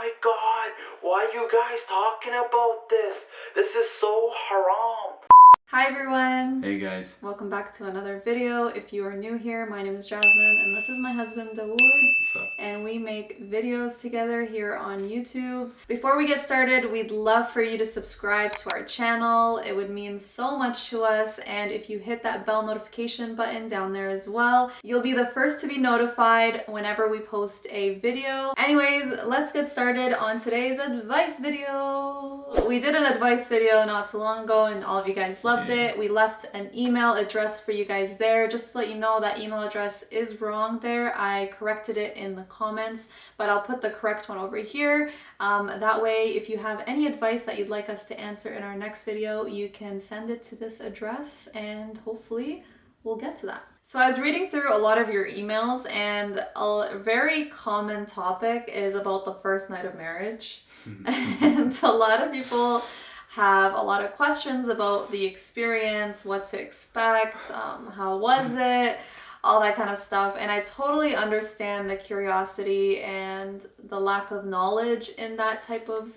my god, why are you guys talking about this? This is so haram. Hi everyone! Hey guys. Welcome back to another video. If you are new here, my name is Jasmine and this is my husband Dawoud. What's up? And we make videos together here on YouTube. Before we get started, we'd love for you to subscribe to our channel. It would mean so much to us, and if you hit that bell notification button down there as well, you'll be the first to be notified whenever we post a video. Anyways, let's get started on today's advice video. We did an advice video not too long ago and all of you guys loved it. We left an email address for you guys there. Just to let you know, that email address is wrong there. I corrected it in the comments, but I'll put the correct one over here. That way, if you have any advice that you'd like us to answer in our next video, you can send it to this address and hopefully we'll get to that. So I was reading through a lot of your emails, and a very common topic is about the first night of marriage. And a lot of people have a lot of questions about the experience, what to expect, how was it, all that kind of stuff. And I totally understand the curiosity and the lack of knowledge in that type of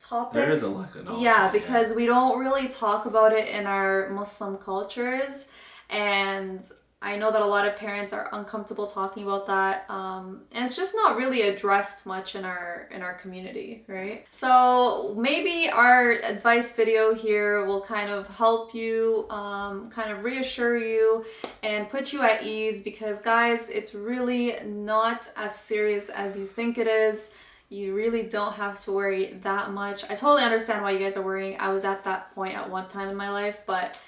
topic. There is a lack of knowledge. Yeah, because we don't really talk about it in our Muslim cultures. And I know that a lot of parents are uncomfortable talking about that, and it's just not really addressed much in our community, right? So maybe our advice video here will kind of help you, kind of reassure you and put you at ease, because guys, it's really not as serious as you think it is. You really don't have to worry that much. I totally understand why you guys are worrying. I was at that point at one time in my life, but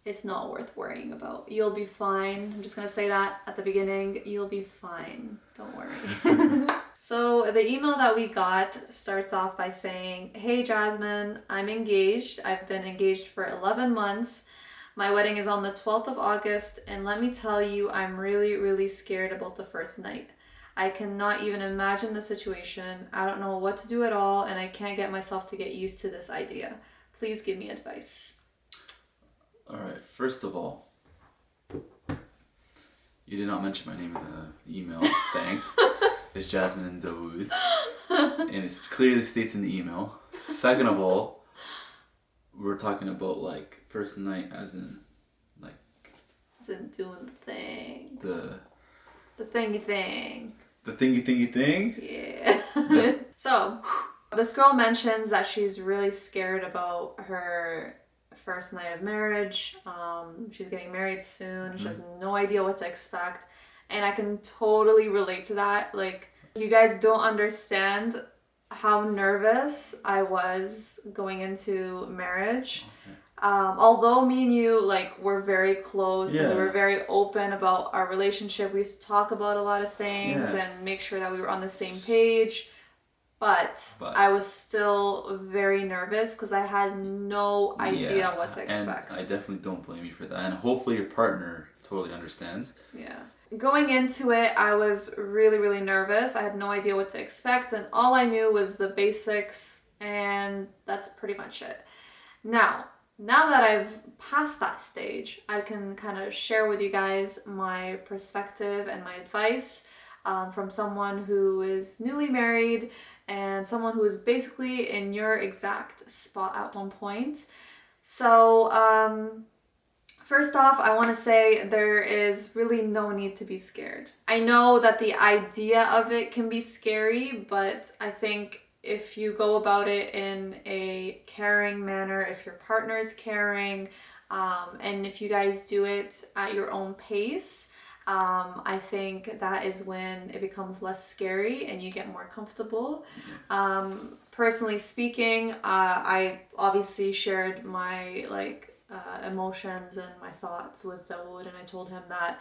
it's not worth worrying about. You'll be fine. I'm just gonna say that at the beginning. You'll be fine. Don't worry. So the email that we got starts off by saying, "Hey Jasmine, I'm engaged. I've been engaged for 11 months. My wedding is on the 12th of August, and let me tell you, I'm really, really scared about the first night. I cannot even imagine the situation. I don't know what to do at all, and I can't get myself to get used to this idea. Please give me advice." All right. First of all, you did not mention my name in the email. Thanks. It's Jasmine and Dawoud, and it clearly states in the email. Second of all, we're talking about like first night, as in like. As in doing the thing. The thingy thing. The thingy thing. Yeah. So, this girl mentions that she's really scared about her first night of marriage. She's getting married soon. She has no idea what to expect, and I can totally relate to that. Like, you guys don't understand how nervous I was going into marriage. Okay. Although me and you were very close, and we Yeah. were very open about our relationship. We used to talk about a lot of things and make sure that we were on the same page. But I was still very nervous because I had no idea what to expect. And I definitely don't blame you for that. And hopefully your partner totally understands. Yeah. Going into it, I was really, really nervous. I had no idea what to expect, and all I knew was the basics, and that's pretty much it. Now that I've passed that stage, I can kind of share with you guys my perspective and my advice from someone who is newly married and someone who is basically in your exact spot at one point. So, first off, I want to say there is really no need to be scared. I know that the idea of it can be scary, but I think if you go about it in a caring manner, if your partner is caring, and if you guys do it at your own pace, I think that is when it becomes less scary and you get more comfortable. Personally speaking, I obviously shared my emotions and my thoughts with Dawoud, and I told him that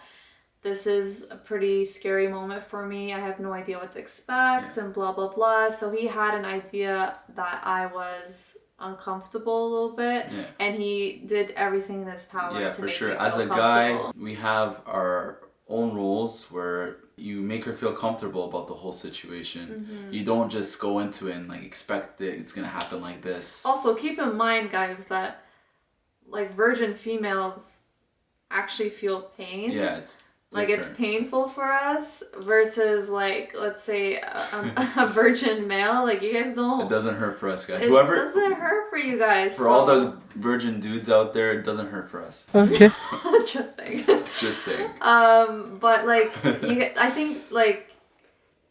this is a pretty scary moment for me. I have no idea what to expect and blah, blah, blah. So he had an idea that I was uncomfortable a little bit, and he did everything in his power to for make sure. me feel As a comfortable. guy, we have our own rules where you make her feel comfortable about the whole situation. You don't just go into it and expect that it's gonna happen like this. Also, keep in mind, guys, that virgin females actually feel pain. Yeah, it's Like, it's different. painful for us versus, like, let's say a virgin male. Like, you guys don't. It doesn't hurt for us, guys. It doesn't hurt for you guys. For all the virgin dudes out there, it doesn't hurt for us. Okay. Just saying. Just saying. But like, I think like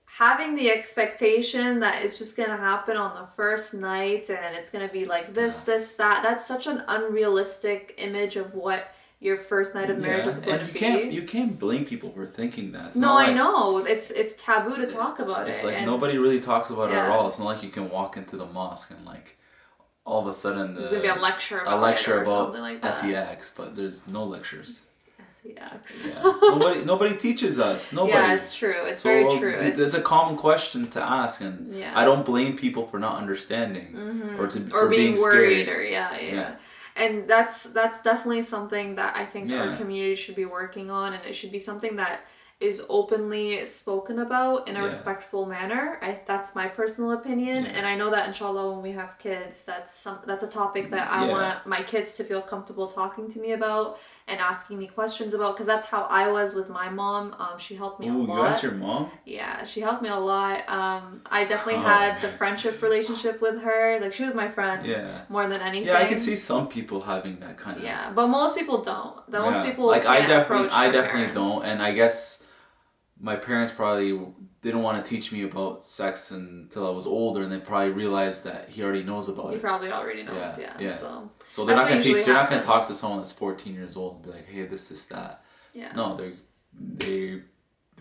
having the expectation that it's just gonna happen on the first night and it's gonna be like this, that. That's such an unrealistic image of what your first night of marriage is going to be. You can't blame people for thinking that. I know. It's taboo to talk about it. It's like nobody really talks about it at all. It's not like you can walk into the mosque and like all of a sudden there's gonna be a lecture about something like that. SEX, but there's no lectures. SEX. Yeah. Nobody teaches us. Nobody. Yeah, it's true. It's very true. It's a common question to ask, and I don't blame people for not understanding or being worried scared. or yeah. And that's definitely something that I think our community should be working on, and it should be something that is openly spoken about in a respectful manner. That's my personal opinion, and I know that inshallah when we have kids, that's a topic that I want my kids to feel comfortable talking to me about and asking me questions about, because that's how I was with my mom. She helped me a lot. You asked your mom? Yeah, she helped me a lot. I definitely had the friendship relationship with her. Like, she was my friend more than anything. Yeah, I can see some people having that kind of. Yeah, but most people don't. Most people like can't I definitely parents. don't, and I guess my parents probably didn't want to teach me about sex until I was older, and they probably realized that he already knows about it. He probably already knows, So they're not gonna teach. They're not gonna talk to someone that's 14 years old and be like, "Hey, this, that." Yeah. No,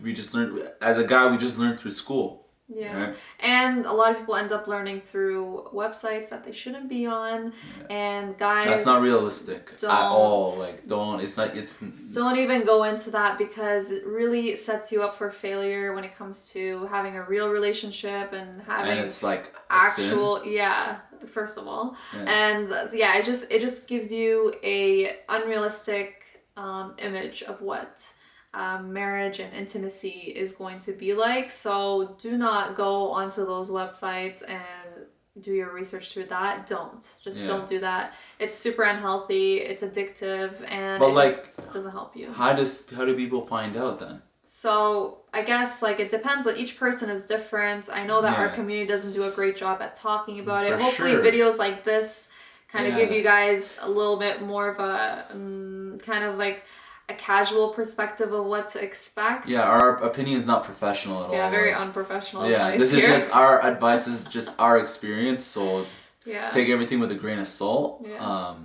we just learned as a guy. We just learned through school. Yeah. Right? And a lot of people end up learning through websites that they shouldn't be on. Yeah. And guys, that's not realistic at all. Like, don't even go into that, because it really sets you up for failure when it comes to having a real relationship and having it's like actual first of all. And it just gives you a unrealistic image of what marriage and intimacy is going to be like. So do not go onto those websites and do your research through that. Don't do that. It's super unhealthy, it's addictive, and just doesn't help you. How do people find out then? So I guess like it depends. Like, each person is different. I know that our community doesn't do a great job at talking about it. Hopefully videos like this kind of give you guys a little bit more of a kind of like a casual perspective of what to expect. Yeah, our opinion's not professional at all. Yeah, very unprofessional advice. Yeah, this is just our advice. This is just our experience. So take everything with a grain of salt. Yeah.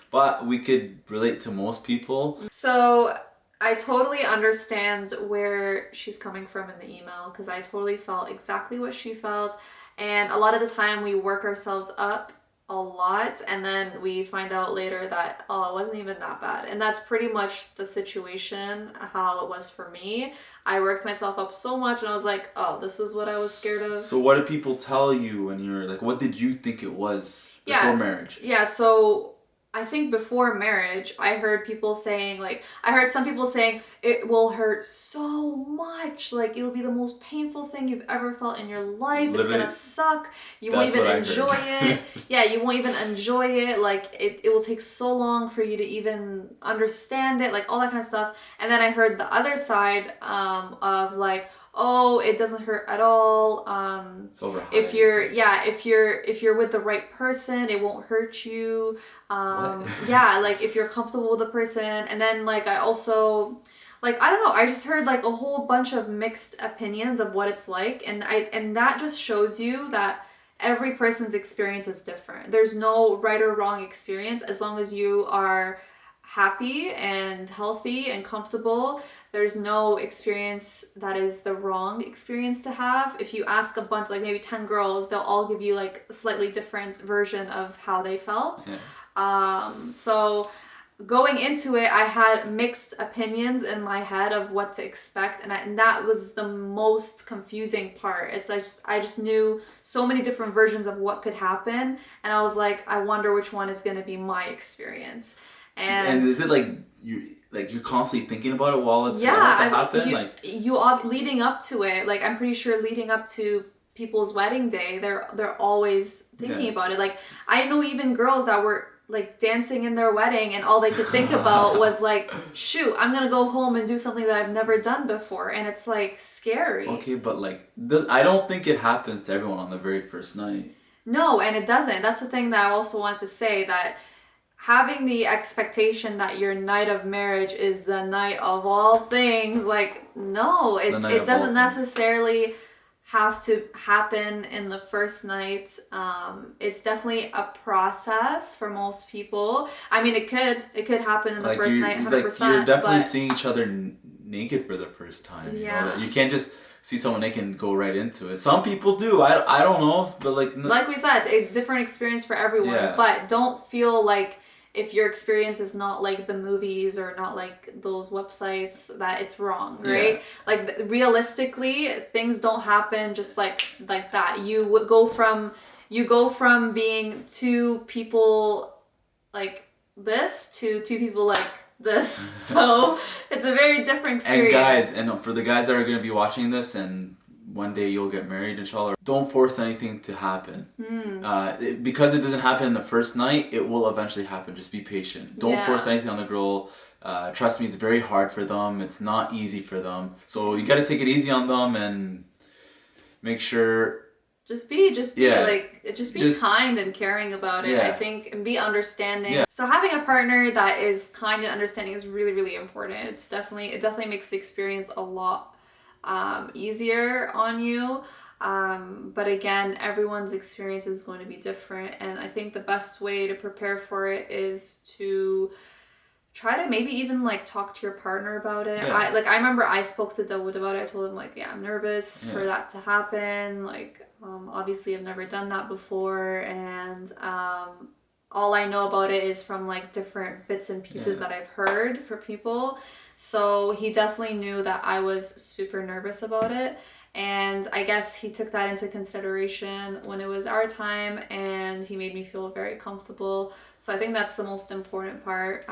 But we could relate to most people. So I totally understand where she's coming from in the email, because I totally felt exactly what she felt. And a lot of the time we work ourselves up a lot, and then we find out later that it wasn't even that bad. And that's pretty much the situation how it was for me. I worked myself up so much, and I was like, this is what I was scared of. So what did people tell you when you were like, what did you think it was before marriage? Yeah, so I think before marriage, I heard some people saying it will hurt so much. Like, it'll be the most painful thing you've ever felt in your life. Literally, it's gonna suck. You won't even enjoy it. Yeah, you won't even enjoy it. Like, it will take so long for you to even understand it. Like, all that kind of stuff. And then I heard the other side of like, it doesn't hurt at all. It's overhyped. If you're with the right person, it won't hurt you. Like, if you're comfortable with the person. And then like I also, like, I don't know, I just heard like a whole bunch of mixed opinions of what it's like, and that just shows you that every person's experience is different. There's no right or wrong experience. As long as you are happy and healthy and comfortable, there's no experience that is the wrong experience to have. If you ask a bunch, like maybe 10 girls, they'll all give you like a slightly different version of how they felt. So going into it, I had mixed opinions in my head of what to expect, and that was the most confusing part. It's I just knew so many different versions of what could happen, and I was like, I wonder which one is going to be my experience. And is it like you're constantly thinking about it while it's about to happen? Leading up to it, like I'm pretty sure leading up to people's wedding day, they're always thinking about it. Like, I know even girls that were like dancing in their wedding, and all they could think about was like, shoot, I'm gonna go home and do something that I've never done before, and it's like scary. Okay, but like I don't think it happens to everyone on the very first night. No, and it doesn't. That's the thing that I also wanted to say, that having the expectation that your night of marriage is the night of all things, like, no, it doesn't necessarily have to happen in the first night. It's definitely a process for most people. I mean, it could happen in the first night, 100%. Like you're definitely seeing each other naked for the first time. You Yeah. know that you can't just see someone naked and go right into it. Some people do. I don't know, but like we said, a different experience for everyone. Yeah. But don't feel like if your experience is not like the movies or not like those websites, that it's wrong, right? Yeah. Like realistically, things don't happen just like that. You would go from being two people like this to two people like this. So it's a very different experience. And guys, and for the guys that are going to be watching this and one day you'll get married, inshallah, don't force anything to happen. Because it doesn't happen in the first night, it will eventually happen. Just be patient. Don't force anything on the girl. Trust me, it's very hard for them. It's not easy for them. So you got to take it easy on them and make sure... Just be kind and caring about it, I think, and be understanding. Yeah. So having a partner that is kind and understanding is really, really important. It definitely makes the experience a lot easier on you. But again, everyone's experience is going to be different, and I think the best way to prepare for it is to try to maybe even like talk to your partner about it. Yeah. I remember I spoke to Dawoud about it. I told him like, yeah, I'm nervous for that to happen. Like, obviously I've never done that before, and all I know about it is from like different bits and pieces that I've heard for people. So he definitely knew that I was super nervous about it, and I guess he took that into consideration when it was our time, and he made me feel very comfortable. So I think that's the most important part.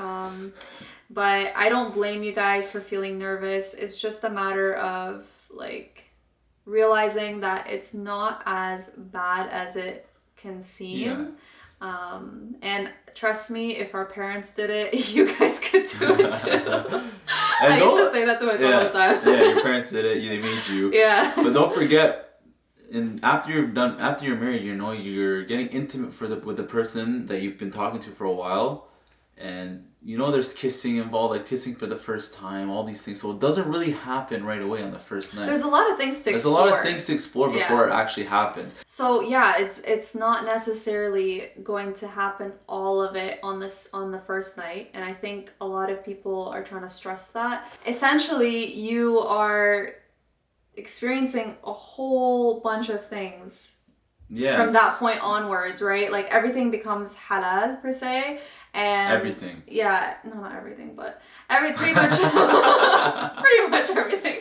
But I don't blame you guys for feeling nervous. It's just a matter of like realizing that it's not as bad as it can seem. And trust me, if our parents did it, you guys could do it too. I used to say that to myself all the time. Yeah, your parents did it. They made you. Yeah. But don't forget, and after you're married, you know, you're getting intimate with the person that you've been talking to for a while, and you know there's kissing involved, like kissing for the first time, all these things. So it doesn't really happen right away on the first night. There's a lot of things to explore. There's a lot of things to explore before it actually happens. So yeah, it's not necessarily going to happen all of it on the first night, and I think a lot of people are trying to stress that. Essentially, you are experiencing a whole bunch of things from that point onwards, right? Like everything becomes halal per se, and everything. Yeah, no, not everything, but pretty much pretty much everything.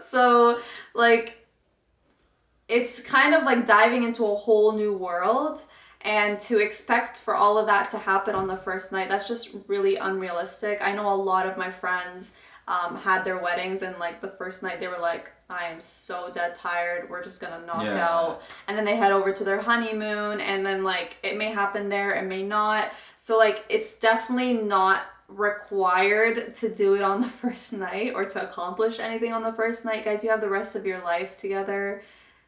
So like it's kind of like diving into a whole new world, and to expect for all of that to happen on the first night, that's just really unrealistic. I know a lot of my friends had their weddings, and like the first night they were like, I am so dead tired, we're just gonna knock out, and then they head over to their honeymoon, and then like it may happen there, it may not. So like it's definitely not required to do it on the first night or to accomplish anything on the first night. Guys, you have the rest of your life together.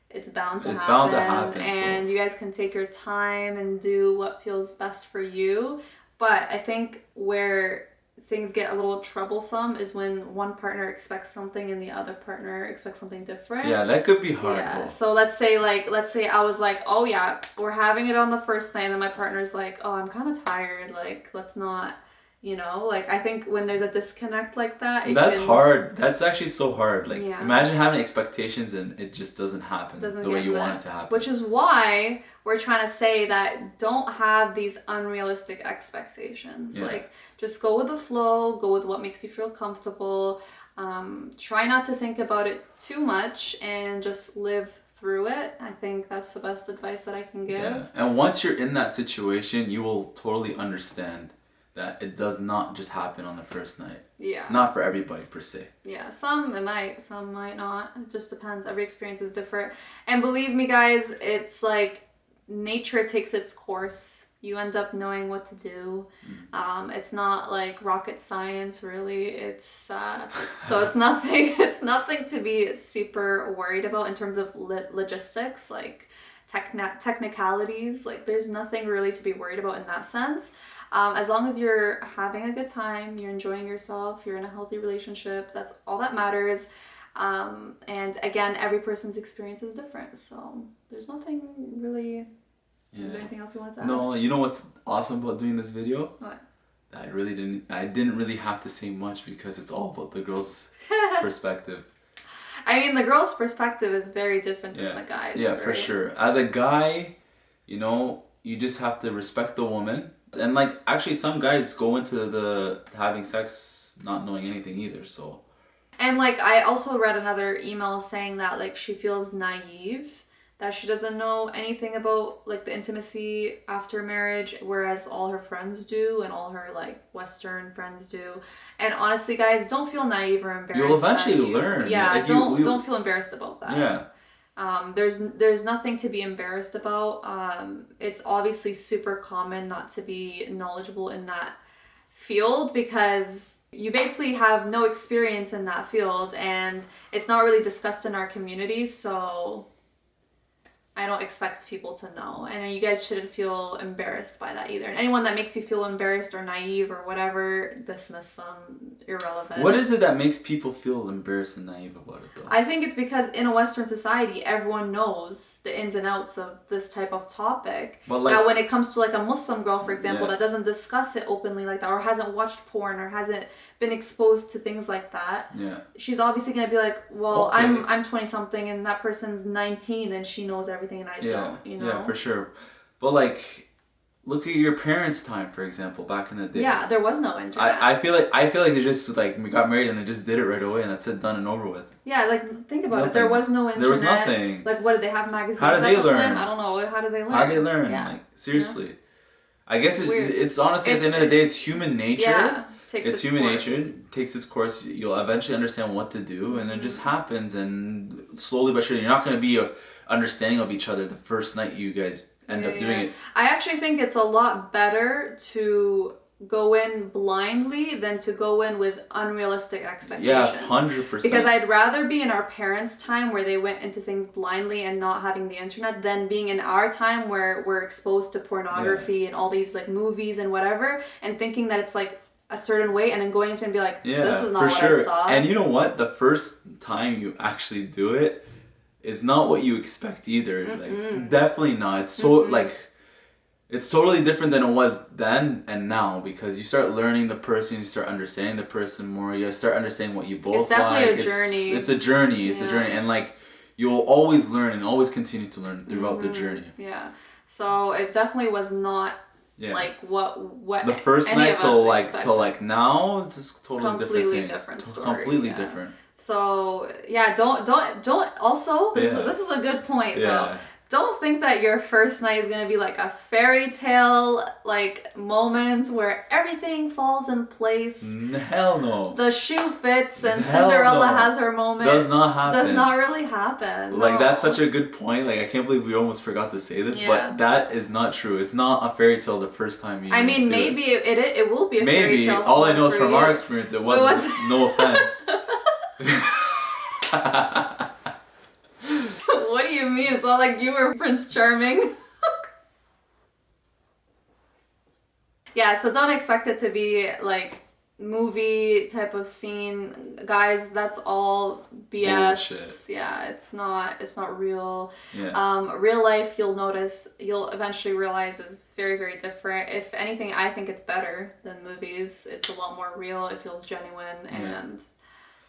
It's bound to happen, and you guys can take your time and do what feels best for you. But I think where things get a little troublesome is when one partner expects something and the other partner expects something different. Yeah, that could be hard. Yeah. So let's say I was like, oh yeah, we're having it on the first night, and then my partner's like, oh, I'm kind of tired, like let's not, you know, like I think when there's a disconnect like that, that's hard. That's actually so hard. Like imagine having expectations and it just doesn't happen the way you want it to happen. Which is why we're trying to say that don't have these unrealistic expectations. Like just go with the flow, go with what makes you feel comfortable. Try not to think about it too much and just live through it. I think that's the best advice that I can give. Yeah. And once you're in that situation, you will totally understand that it does not just happen on the first night. Yeah. Not for everybody per se. Yeah, some it might, some might not. It just depends. Every experience is different. And believe me guys, it's like nature takes its course. You end up knowing what to do. It's not like rocket science, really. It's so it's nothing. It's nothing to be super worried about in terms of logistics, like technicalities. Like there's nothing really to be worried about in that sense. As long as you're having a good time, you're enjoying yourself, you're in a healthy relationship. That's all that matters. And again, every person's experience is different, so there's nothing really. Yeah. Is there anything else you want to add? No, you know what's awesome about doing this video? What? I didn't really have to say much because it's all about the girl's perspective. I mean, the girl's perspective is very different than the guy's. Yeah, right? for sure. As a guy, you know, you just have to respect the woman. And like, actually, some guys go into the having sex not knowing anything either, so. And like, I also read another email saying that like she feels naive, that she doesn't know anything about like the intimacy after marriage, whereas all her friends do and all her like Western friends do. And honestly, guys, don't feel naive or embarrassed. You'll eventually learn. Yeah, don't feel embarrassed about that. Yeah. There's nothing to be embarrassed about. It's obviously super common not to be knowledgeable in that field because you basically have no experience in that field and it's not really discussed in our community, so I don't expect people to know. And you guys shouldn't feel embarrassed by that either. And anyone that makes you feel embarrassed or naive or whatever, dismiss them, irrelevant. What is it that makes people feel embarrassed and naive about it though? I think it's because in a Western society, everyone knows the ins and outs of this type of topic. But like, now, when it comes to like a Muslim girl, for example, Yeah. that doesn't discuss it openly like that, or hasn't watched porn, or hasn't been exposed to things like that, yeah. she's obviously gonna be like, well, Okay. I'm 20 something and that person's 19 and she knows everything and I don't, you know? Yeah, for sure. But like, look at your parents' time, for example, back in the day. Yeah, there was no internet. I feel like they just like got married and they just did it right away and that's it, done and over with. Yeah, like think about Nothing. it. There was no internet. There was nothing. Like, what did they have magazines? How did they at the learn? time? I don't know. How did they learn? How did they learn? Yeah. Like, seriously. Yeah. I guess Weird. it's honestly at the end of the day, it's human nature. Yeah, it's human nature. Takes its course. You'll eventually understand what to do, and it just happens. And slowly but surely, you're not going to be understanding of each other the first night you guys end up doing it. I actually think it's a lot better to go in blindly than to go in with unrealistic expectations. Yeah, 100%. Because I'd rather be in our parents' time where they went into things blindly and not having the internet than being in our time where we're exposed to pornography and all these like movies and whatever and thinking that it's like a certain way and then going into it and be like, this is not what I saw. And you know what? The first time you actually do it is not what you expect either. Like, definitely not. It's so like, it's totally different than it was then and now because you start learning the person, you start understanding the person more, you start understanding what you both like. It's definitely a journey. It's a journey. It's a journey. And like, you'll always learn and always continue to learn throughout the journey. Yeah. So it definitely was not like what the first any night of till us like now, it's just totally completely different story. Completely different. So yeah, don't also this is a good point though. Don't think that your first night is gonna be like a fairy tale like moment where everything falls in place. Hell no. The shoe fits and Hell Cinderella no. has her moment. Does not happen. Does not really happen. Like, no. that's such a good point. Like, I can't believe we almost forgot to say this, but that is not true. It's not a fairy tale the first time you I mean, maybe it will be a fairy tale. Maybe. All I know is from our experience, it wasn't. No offense. What do you mean? It's not like you were Prince Charming. Yeah, so don't expect it to be like movie type of scene. Guys, that's all BS. Bullshit. Yeah, it's not real. Yeah. Real life, you'll eventually realize is very, very different. If anything, I think it's better than movies. It's a lot more real. It feels genuine and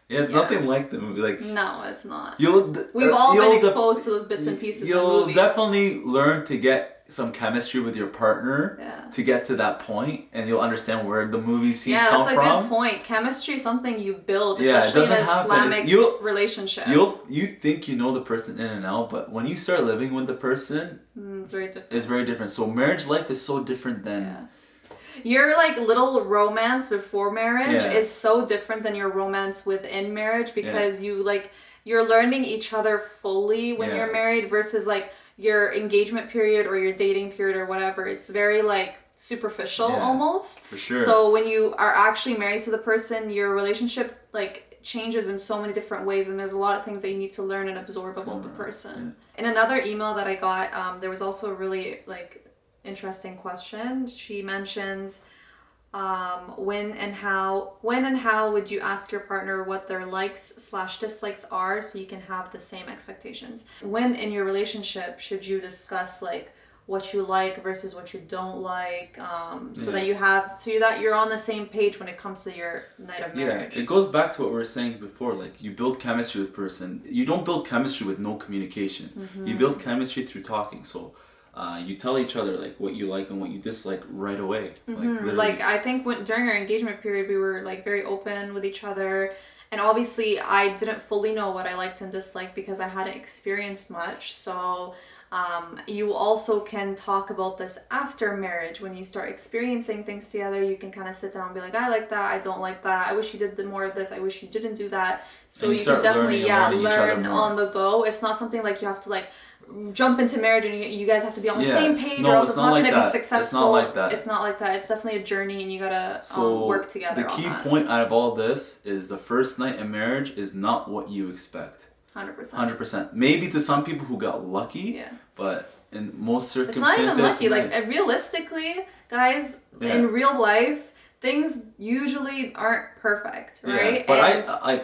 it's nothing like the movie. Like, no, it's not. We've all been exposed to those bits and pieces of movies. You'll definitely learn to get some chemistry with your partner to get to that point, and you'll understand where the movie scenes come from. Yeah, that's a good point. Chemistry is something you build, especially in an Islamic relationship. You think you know the person in and out, but when you start living with the person, it's very different. It's very different. So marriage life is so different than... Yeah. Your like little romance before marriage is so different than your romance within marriage because you like you're learning each other fully when you're married versus like your engagement period or your dating period or whatever. It's very like superficial almost. For sure. So when you are actually married to the person, your relationship like changes in so many different ways, and there's a lot of things that you need to learn and absorb about the person. In another email that I got, there was also a really like interesting question. She mentions when and how would you ask your partner what their likes/dislikes are so you can have the same expectations? When in your relationship should you discuss like what you like versus what you don't like, so that you're on the same page when it comes to your night of marriage? It goes back to what we were saying before. Like, you build chemistry with a person. You don't build chemistry with no communication. You build chemistry through talking. So you tell each other like what you like and what you dislike right away. Like I think during our engagement period, we were like very open with each other, and obviously I didn't fully know what I liked and disliked because I hadn't experienced much. So you also can talk about this after marriage. When you start experiencing things together, you can kind of sit down and be like, I like that, I don't like that, I wish you did more of this, I wish you didn't do that. So you can definitely learn on the go. It's not something like you have to like jump into marriage and you guys have to be on the same page, or else it's not going to be successful. It's not like that. It's not like that. It's definitely a journey, and you gotta work together. The key point out of all this is the first night in marriage is not what you expect. 100%. Maybe to some people who got lucky, but in most circumstances, it's not even lucky. Like realistically, guys, in real life, things usually aren't perfect, right? But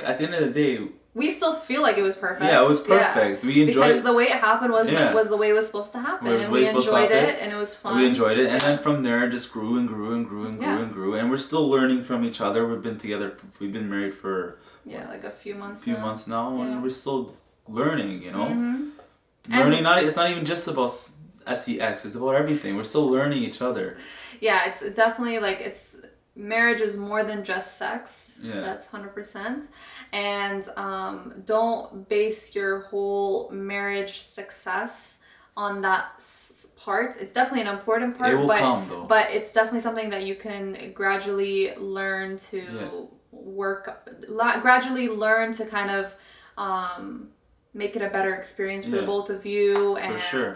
at the end of the day, we still feel like it was perfect. Yeah, it was perfect. We enjoyed it. Because the way it happened was the way it was supposed to happen. And we enjoyed it, and it was fun. We enjoyed it, and then from there, it just grew and grew and grew and grew and grew. And we're still learning from each other. We've been married for like a few months now, and we're still learning, you know? Learning, it's not even just about sex, it's about everything. We're still learning each other. Yeah, it's definitely like marriage is more than just sex. That's 100%. And don't base your whole marriage success on that part. It's definitely an important part, but it's definitely something that you can gradually learn to gradually learn to kind of make it a better experience for the both of you. And for sure.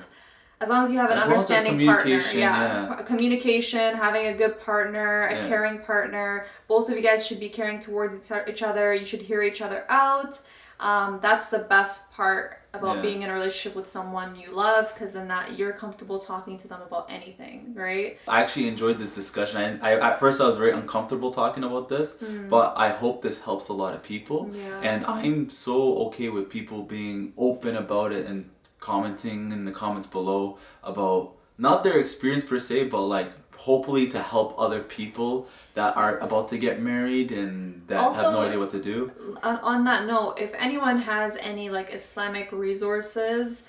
As long as you have an understanding partner, communication, having a good partner, a caring partner. Both of you guys should be caring towards each other. You should hear each other out. That's the best part about being in a relationship with someone you love, because then you're comfortable talking to them about anything, right? I actually enjoyed this discussion. I at first I was very uncomfortable talking about this, but I hope this helps a lot of people. And I'm so okay with people being open about it and commenting in the comments below about not their experience per se, but like hopefully to help other people that are about to get married and that also have no idea what to do. On that note, if anyone has any like Islamic resources,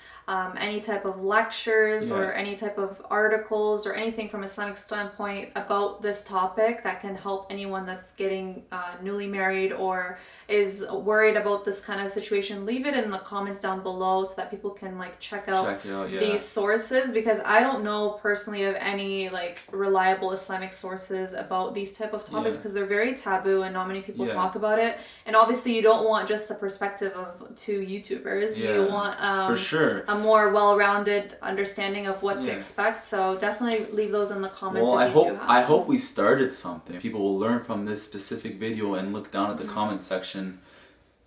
any type of lectures or any type of articles or anything from Islamic standpoint about this topic that can help anyone that's getting newly married or is worried about this kind of situation, leave it in the comments down below so that people can like check out these sources, because I don't know personally of any like reliable Islamic sources about these type of topics, because they're very taboo and not many people talk about it. And obviously you don't want just a perspective of two YouTubers. You want for sure a more well-rounded understanding of what to expect. So definitely leave those in the comments. Well, if I hope we started something. People will learn from this specific video and look down at the comment section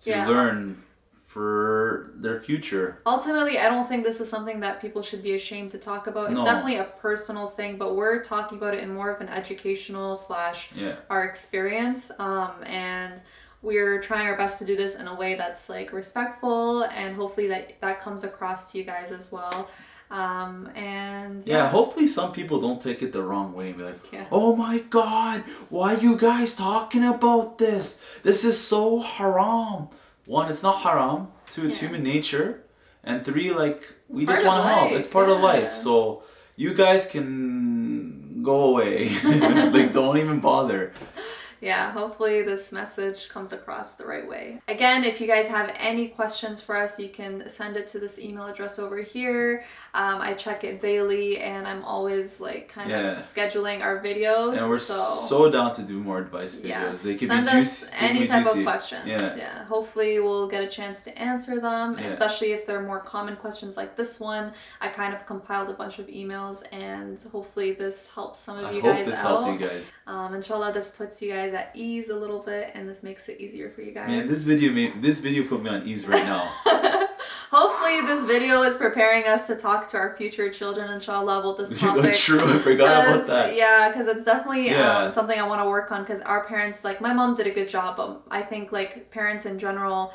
to learn for their future. Ultimately, I don't think this is something that people should be ashamed to talk about. It's definitely a personal thing, but we're talking about it in more of an educational / our experience. And we're trying our best to do this in a way that's like respectful, and hopefully that comes across to you guys as well. And hopefully some people don't take it the wrong way and be like, oh my god, why are you guys talking about this? This is so haram. 1, it's not haram. 2, it's human nature. And 3, like, we just want to help. It's part of life. So you guys can go away. Like, don't even bother. Yeah, hopefully this message comes across the right way. Again, if you guys have any questions for us, you can send it to this email address over here. I check it daily, and I'm always like kind of scheduling our videos. And we're so down to do more advice videos. Yeah. They can send be us any type juicy. of questions. Yeah. Hopefully we'll get a chance to answer them, especially if they're more common questions like this one. I kind of compiled a bunch of emails, and hopefully this helps some of you guys out. I hope this helped you guys. Inshallah, this puts you guys at ease a little bit, and this makes it easier for you guys. Man, this video put me on ease right now. Hopefully this video is preparing us to talk to our future children, inshallah, about this topic. True, I forgot about that. Yeah, because it's definitely something I want to work on, because our parents, like my mom did a good job, but I think like parents in general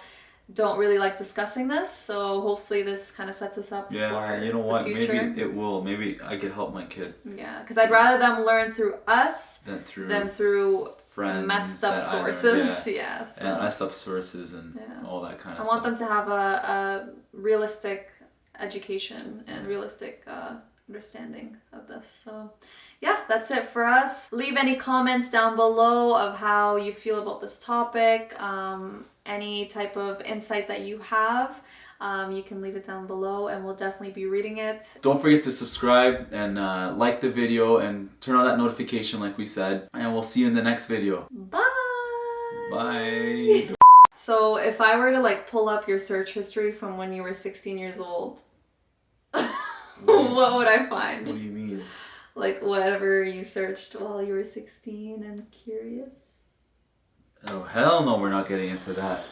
don't really like discussing this, so hopefully this kind of sets us up for you know what, the future. Maybe it will. Maybe I could help my kid. Yeah, because I'd rather them learn through us than through friends, messed up sources. So. And messed up sources and all that kind of stuff. I want them to have a realistic education and realistic understanding of this. So yeah, that's it for us. Leave any comments down below of how you feel about this topic, any type of insight that you have. You can leave it down below, and we'll definitely be reading it. Don't forget to subscribe and like the video and turn on that notification like we said, and we'll see you in the next video. Bye! Bye! So if I were to like pull up your search history from when you were 16 years old, what would I find? What do you mean? Like whatever you searched while you were 16 and curious? Oh hell no, we're not getting into that.